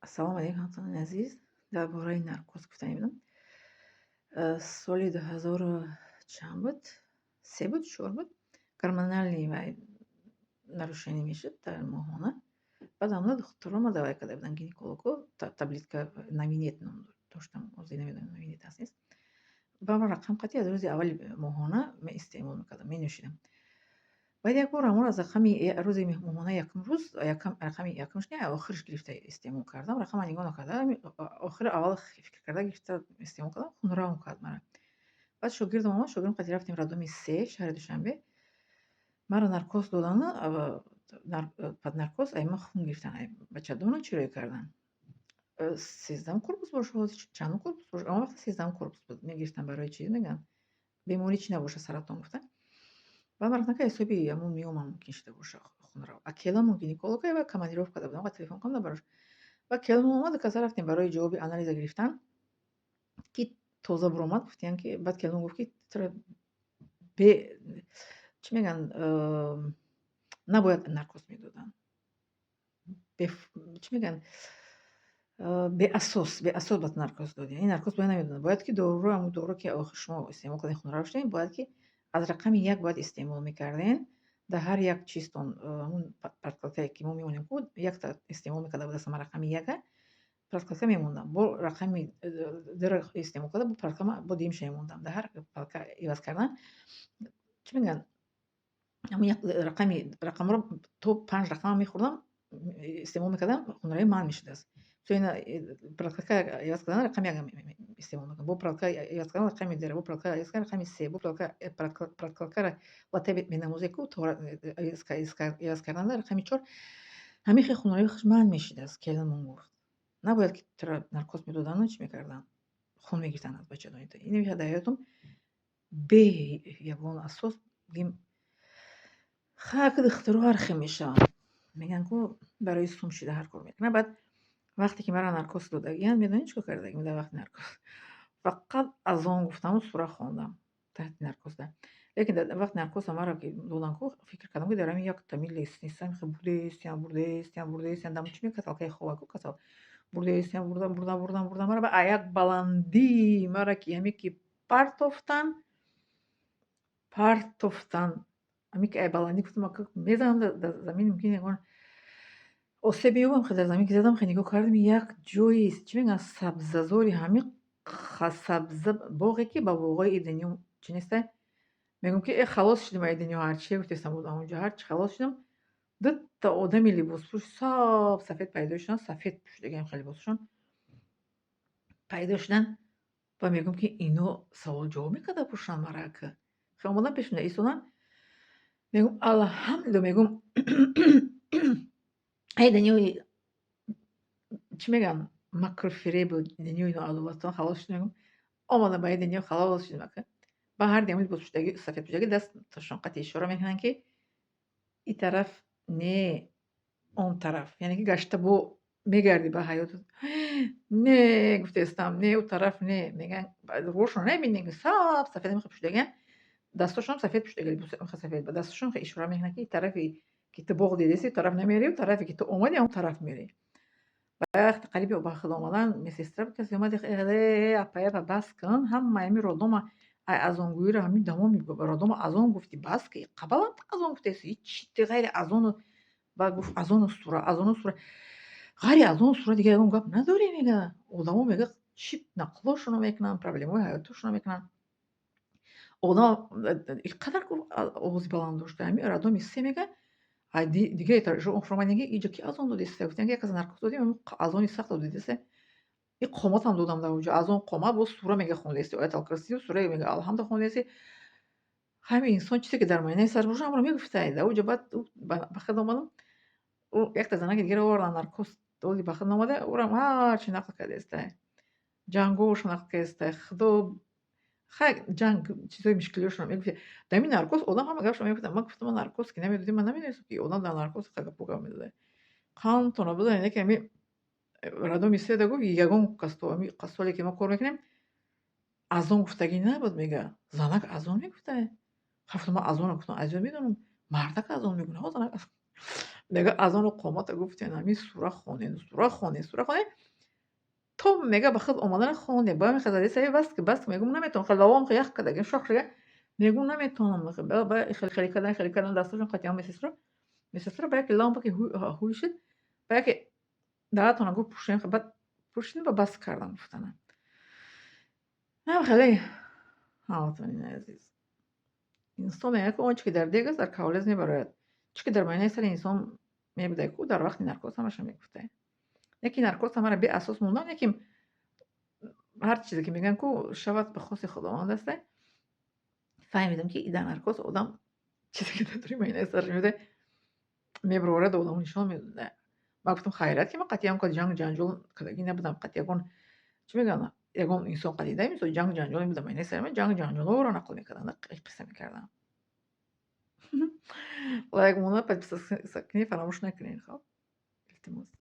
Ассалому алейкум, ҳамсаҳбони азиз. Дар бораи наркоз гуфта мебинам. Соли 2000 чанд буд? 3 буд, 4 буд. Гормональный вай нарушение мешуд дар моҳона. Баъд ҳамна духтуро ма давай карда буданд гинеколого. Таблетка Навинет ном доштам. Ҳозир намедонам Навинет аст нест. Ба ман рақам қатъи аз рӯзи аввали моҳона мен истеъмол мекардам, менӯшидам. Баъд як бор ҳамон аз рақами рӯзи моҳона якум рӯз рақами якумш не охириш гирифта истеъмол кардам. Рақама нигоҳ накардам. Охири аввал фикр карда гирифта истеъмол кардам. Хунравм кард маро. Баъд шогирдам омад, шогирдам қатъи рафтем Радоми 3 шаҳри Душанбе. Маро наркоз додану поднаркоз ай ман хун гирифтан, ай бачадону чироӣ кардан. 13 корпус боша, ҳозир чандум корпус боша? Он вақт 13 корпус буд. Мегирифтан барои чӣ мегӯянд? Беморӣ чӣ набоша, саратон гуфта. Баъд ман рафтам ки ҳисоби ҳамун миёма мумкин шуда боша хунрав. А келамон гинеколога ва командировка карда будам. Ва телефон кардам барош. Ва келамон омад, каза рафтем барои ҷавоби анализа гирифтан. Ки тоза буромад, гуфтиянд ки баъд келамон гуфт ки чаро чӣ мегӯянд, набояд наркоз медоданд. Чӣ мегӯянд, беасос бад наркоз додӣ. Яъни наркоз бояд намедоданд. Бояд ки доруро, ҳамун доруро ки охир шумо истеъмол карден хунрав шудем, бояд ки аз рақами 1 бояд истеъмол мекарден. Дар ҳар як чизтон ҳамун подкладкае ки мо мемонем ку якта истеъмол мекарда будастам рақами 1-а, подкладка мемондам. Бо рақами 2-ро истеъмол карда, бо подкладка бо дуюмша мемондам. Дар ҳар подкладка иваз кардан чӣ мегӯянд, ҳамун як рақамро то 5 рақамам мехӯрдам, истеъмол мекардам, хунравӣ манъ мешудааст. Подкладка иваз кардан рақами 1 истеъмол мекардам. Бо подкладка иваз кардан рақами 2, бо подкладка иваз кардан рақами 3, бо подкладкаро латта менамозем ку иваз кардан рақами 4. Ҳамин хел хунравӣ манъ мешудааст. Келамон гуфт набояд ки чаро наркоз медоданду чӣ мекарданд, хун мегирифтанд аз бачадони ту. Ин дар ҳаётам бе ягон асос дигим хак духтуро ҳар хел мешаванд. Мегӯянд ку барои сум шуда ҳар кор мекунанд. Баъд вақте ки маро наркоз додагиянд, медонед чӣ кор кардагиам дар вақти наркоз? Фақат азон гуфтаму сура хондам таҳти наркозда. Лекин дар вақти наркоза маро ки доданд ку фикр кардам ки дар ҳамин як тами лестница бурдестиянд дам чӣ каталкаи хова ку катал бурдестиянд бурдам маро ба як баландӣ маро ки ҳамин ки партофтанд. Ҳамин ки ай баландӣ гуфтам мезанам дар замин, мумкин ягон осеб меёбам. Дар замин ки задам, нигоҳ кардам як ҷойи чӣ мегӯянд сабзазори ҳамин сабза боғе ки ба боғҳои идниё чӣ нестай. Мегӯям ки халос шудем ай дунё, ҳарчие гуфтестам буд онҷо, ҳарчи халос шудам. Дута одами либоспӯш сафед пайдо шуданд, сафед пӯшидагаам хеле либосашон пайдо шуданд. Ва мегӯям ки ино савол ҷавоб мекарда пуршанд мара ки хеле омадам пеш меояд истодан. Мегӯям алҳамдулилла, мегӯям ай дунёи чӣ мегӯянд макру фиребу дунёи ноадолатон халос шудем. Омадам ба ин дунё халос шудем ака. Ба ҳар дами либоспӯшидагӣ сафедпӯшидагӣ дасташон қатъи ишора мекунанд ки ин тараф не он тараф, яъне ки гашта бо мегардӣ ба ҳаётат. Не гуфтестам, не он тараф не. Мегӯянд рӯшонро набинем ки сафед мехоҳад пӯшидагиям. Дасташонам сафед пӯшидаги либосам сафед. Ба дасташон ишора мекунанд ки ин тарафи ки ту боғ дидеси ин тараф намери, он тарафе ки ту омади он тараф мери. Вақти қариби ба худ омадан медсестра касе омад апа бас кун, ҳама ҳамин родома азонгӯиро ҳамин дамо родома азон гуфтӣ бас ки қабалам азон гуфтеси чӣ ғайри азону баъд гуфт азону сура ғайри азону сура дигар ягон гап надорӣ мега. Одамо мега чӣ нақлҳошонро мекунанд, проблемаҳои ҳаётошонро мекунанд. Одам ин қадар овози баланд дошта. Ҳамин радоми 3 мега дига ошомадинги иҷо ки азон додеса? Гуфтанд ки як аз наркоз додем, азони сахтро дидеса? Ин қоматам додам дар онҷо. Азон қомат бо сура мега хондеси ояталкурсию сура мега алҳамду хондеси. Ҳамин инсон чизе ки дар майнаи сар боша ҳамро мегуфтае. Дар онҷо баъд ба худ омадам. Якта занаки дигара оварданд наркоз доди ба худ наомада, ӯрам ҳарчи нақл кардестай. Ҷангҳоашо нақл кардестай. Худо хай ҷанг чизои мушкилиёшонро мегуфтед. Дар ҳамин наркоз одам ҳама гапшо мегуфтанд. Ман гуфтам наркоз ки намедодем, ман намедонистам ки одам дар наркоз гапо гап медодад. Қантонро бизанед яке ҳамин радоми 3 да гуфт ягон касто ҳамин соле ки мо кор мекунем азон гуфтагӣ набуд мега. Занак азон мегуфтае. Гуфтам ман азонро гуфтам азиёт медонам. Мардак азон мегӯяд, занак азон. мега аз ону қомата гуфтен ами сура хонед то мега ба хизб омадани хоне ба мехезад саи баски мегум наметавонам хеле лавом ях кардагим шох шига мегум наметавонам ба хеле кардан дасташон қатъиян медсестра ба яке лавом ба ки ҳуй шид ба яке наметавонам гуфт пушем баъд пушидим ва бас кардам гуфтанам. хеле ҳаматонин азиз инсон мегӯяд ки он чӣ ки дар дег аст дар кавлез мебарояд. Чӣ ки дар моъинаи сари инсон мебудаи ку дар вақти наркоз ҳамаша мегуфтаем. Яки наркоз ҳамаро беасос мондан, яким ҳар чизе ки мегӯянд ку шавад ба хоси худованд аста. Фаҳмидам ки дар наркоз одам чизе ки дар моъинаи сараш мебуде мебаворад одаму нишон медода. Ман гуфтам хайрат ки ман қатъи ягон кас ҷанҷол кардагӣ набудам. Қатъи ягон чӣ мегӯянд ягон инсон қадида мисоли ҷанҷол мебудам. Моъинаи сари ман ҷанҷолҳоро нақл мекардам, қисса мекардам. Лайк монда подписаться фаромӯш накунед, хоб? Илтимос.